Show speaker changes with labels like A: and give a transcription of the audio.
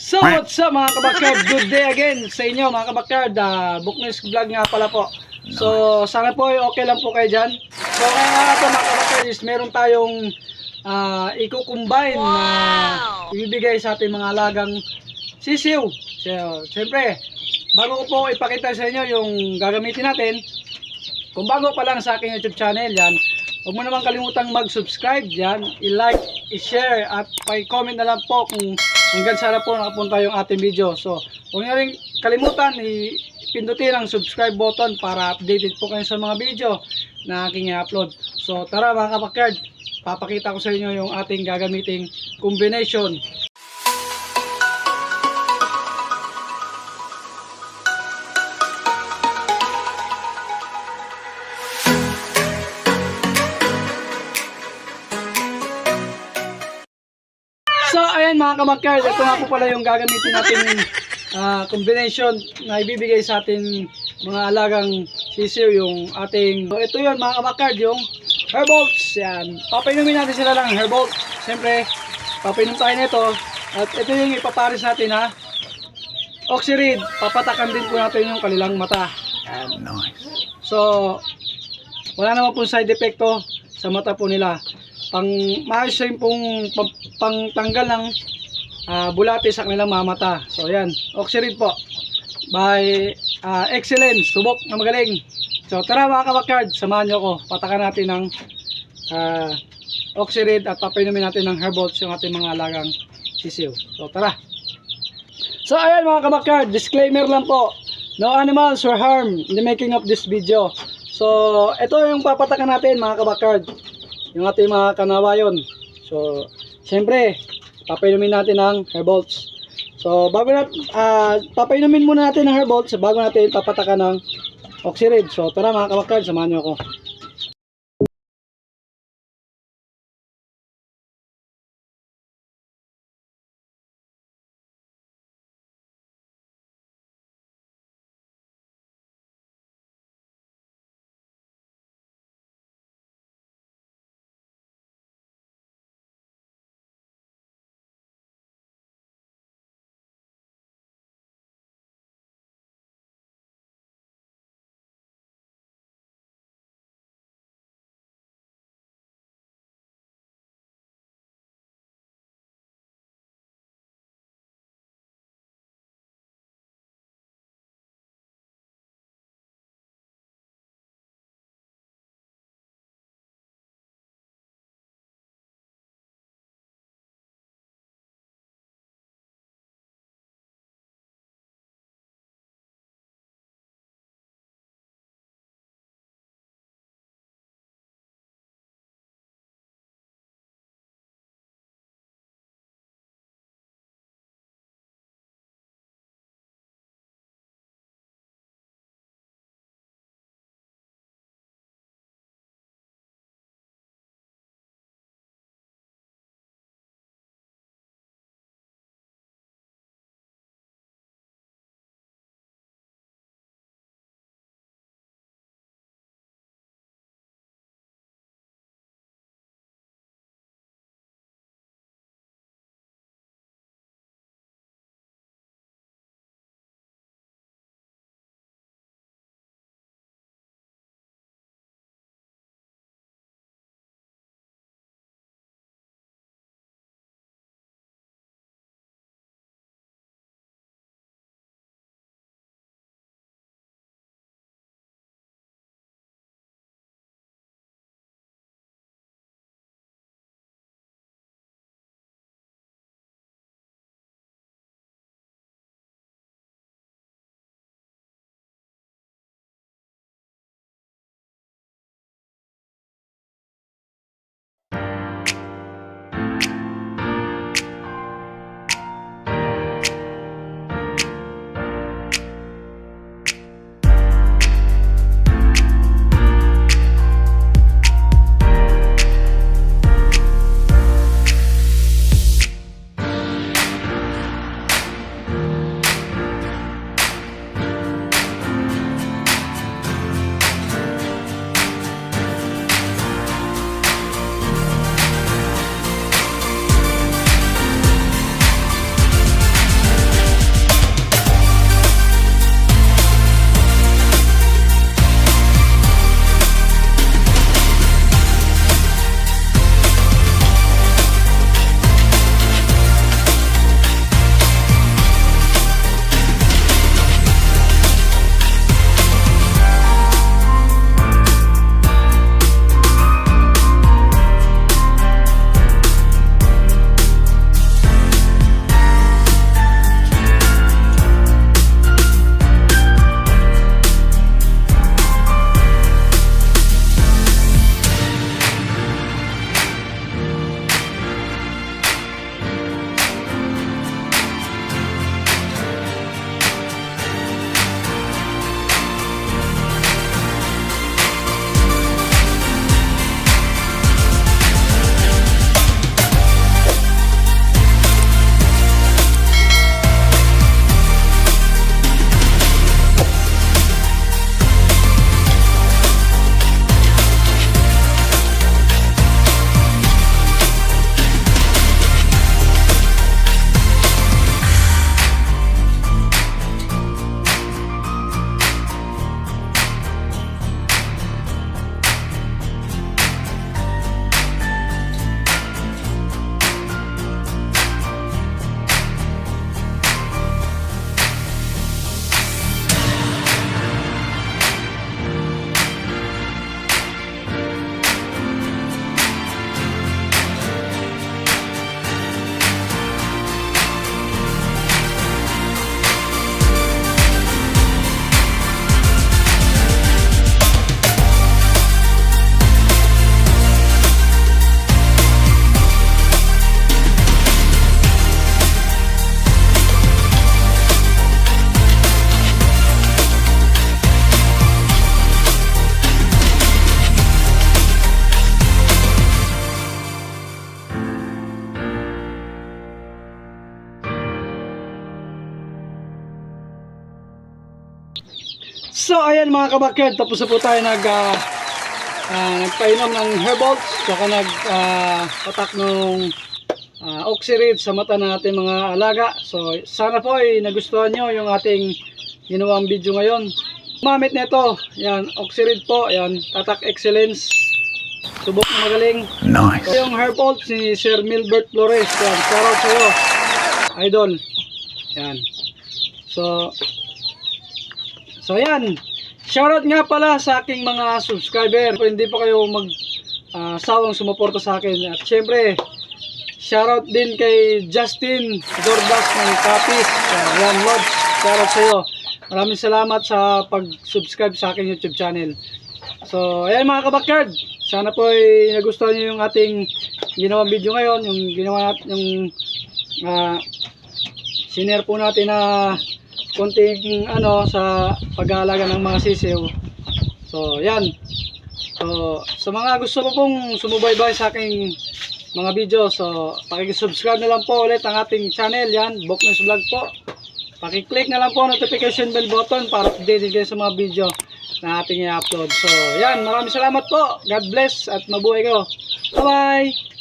A: So what's up mga kabakard? Good day again sa inyo mga kabakard. Bookness vlog nga pala po. So sana po ay okay lang po kayo dyan. So kaya nga po mga kabakard is meron tayong i-combine na ibibigay sa ating mga alagang sisiw. So syempre bago ko po ipakita sa inyo yung gagamitin natin, kung bago pa lang sa aking YouTube channel yan, huwag mo naman kalimutang mag-subscribe yan, i-like, i-share at pa-comment na lang po kung hanggang sana po nakapunta yung ating video. So huwag nyo rin kalimutan pindutin ang subscribe button para updated po kayo sa mga video na aking i-upload. So tara mga kabakard, papakita ko sa inyo yung ating gagamiting combination. So ayan mga kabakard, ito nga po pala yung gagamitin natin combination na ibibigay sa ating mga alagang sisiw, yung ating, so ito yun mga kabakard, yung Herbolts. Yan, papainumin natin sila ng Herbolt. Siyempre papainom tayo nito at ito yung ipapares natin ha, Oxyrid. Papatakan din po natin yung kanilang mata. Yan. Nice. So wala naman po side effecto sa mata po nila. Maayos rin pong pangtanggal ng bulate sa kanilang mga mata. So ayan, Oxyrid po by Excellence, subok na magaling. So tara mga kabakard, samahan nyo ko, patakan natin ng Oxyrid at papainumin natin ng Herbolts yung ating mga alagang sisiw. So tara. So ayan mga kabakard, disclaimer lang po, no animals were harmed in the making of this video. So ito yung papatakan natin mga kabakard, yung ating mga kanawayon. So siyempre papainumin natin ng Herbolts. So bago natin papainumin muna natin ng Herbolts bago natin papatakan ng Oxyrid. So tara mga kabakard, samahan niyo ako. ayan mga kabakyard, tapos na po tayo nagpainom ng Herbolt, saka patak ng Oxyrid sa mata ng ating mga alaga. So sana po ay nagustuhan nyo yung ating ginawang video ngayon. Gumamit nito, yan, Oxyrid po, yan, Tatak Excellence. Subok na magaling.
B: Nice.
A: So, yung Herbolt si Sir Milbert Flores, yan, shoutout sa iyo, idol. Yan. So yan. Shoutout nga pala sa aking mga subscriber. Kung hindi pa kayo sawang sumuporta sa akin. At syempre, shoutout din kay Justin Dordas ng Capiz. Yan, Lord. Shoutout sa iyo. Maraming salamat sa pag-subscribe sa aking YouTube channel. So, ayan mga kabakyard. Sana po ay nagustuhan niyo yung ating ginawang video ngayon. Yung ginawa natin, yung sinare po natin na konting sa pag-aalaga ng mga sisiw. So, yan. So, sa mga gusto po pong sumubaybay sa aking mga video, so, pakikisubscribe na lang po ulit ang ating channel. Yan, Boknes Vlog po. Pakiclick na lang po ang notification bell button para updated kayo sa mga video na ating i-upload. So, yan. Maraming salamat po. God bless at mabuhay kayo. Bye-bye!